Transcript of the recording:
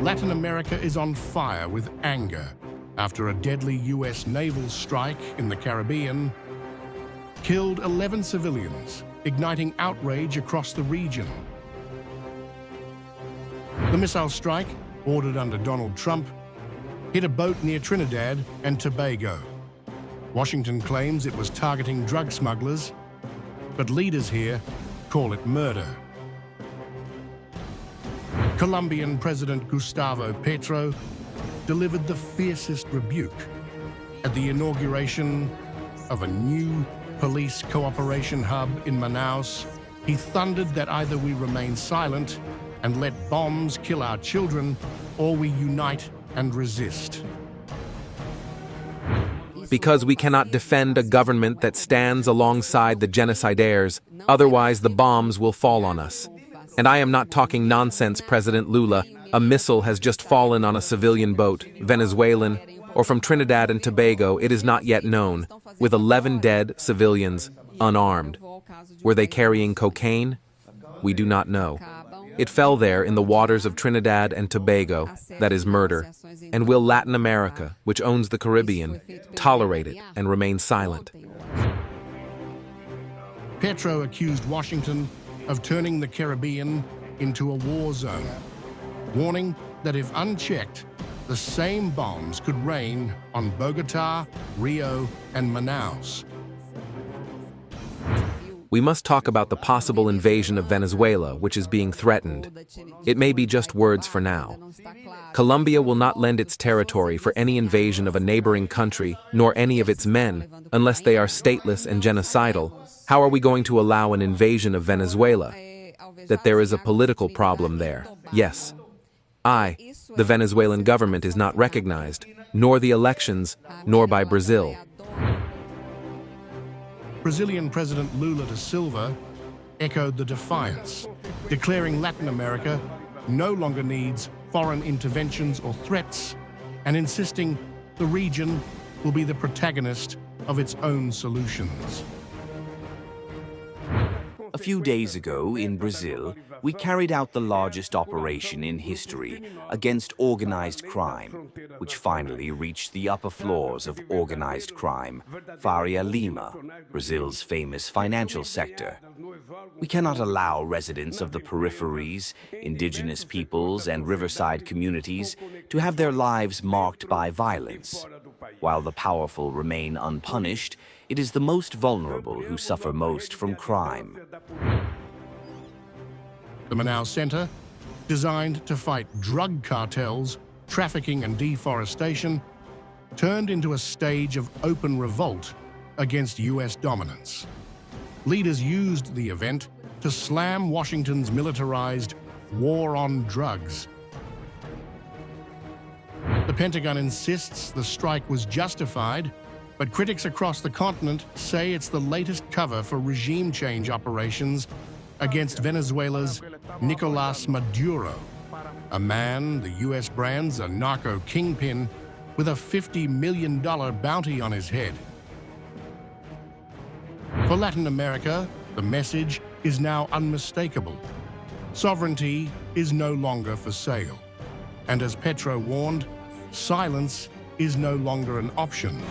Latin America is on fire with anger after a deadly US naval strike in the Caribbean killed 11 civilians, igniting outrage across the region. The missile strike, ordered under Donald Trump, hit a boat near Trinidad and Tobago. Washington claims it was targeting drug smugglers, but leaders here call it murder. Colombian President Gustavo Petro delivered the fiercest rebuke at the inauguration of a new police cooperation hub in Manaus. He thundered that either we remain silent and let bombs kill our children, or we unite and resist. Because we cannot defend a government that stands alongside the genocidaires, otherwise the bombs will fall on us. And I am not talking nonsense, President Lula. A missile has just fallen on a civilian boat, Venezuelan, or from Trinidad and Tobago, it is not yet known, with 11 dead civilians, unarmed. Were they carrying cocaine? We do not know. It fell there in the waters of Trinidad and Tobago, that is murder. And will Latin America, which owns the Caribbean, tolerate it and remain silent? Petro accused Washington of turning the Caribbean into a war zone, warning that if unchecked, the same bombs could rain on Bogotá, Rio, and Manaus. We must talk about the possible invasion of Venezuela, which is being threatened. It may be just words for now. Colombia will not lend its territory for any invasion of a neighboring country, nor any of its men, unless they are stateless and genocidal. How are we going to allow an invasion of Venezuela? That there is a political problem there, yes. The Venezuelan government is not recognized, nor the elections, nor by Brazil. Brazilian President Lula da Silva echoed the defiance, declaring Latin America no longer needs foreign interventions or threats, and insisting the region will be the protagonist of its own solutions. A few days ago in Brazil, we carried out the largest operation in history against organized crime, which finally reached the upper floors of organized crime, Faria Lima, Brazil's famous financial sector. We cannot allow residents of the peripheries, indigenous peoples, and riverside communities to have their lives marked by violence. While the powerful remain unpunished, it is the most vulnerable who suffer most from crime. The Manaus Center, designed to fight drug cartels, trafficking and deforestation, turned into a stage of open revolt against US dominance. Leaders used the event to slam Washington's militarized war on drugs. The Pentagon insists the strike was justified, but critics across the continent say it's the latest cover for regime change operations against Venezuela's Nicolás Maduro, a man the US brands a narco kingpin with a $50 million bounty on his head. For Latin America, the message is now unmistakable. Sovereignty is no longer for sale. And as Petro warned, silence is no longer an option.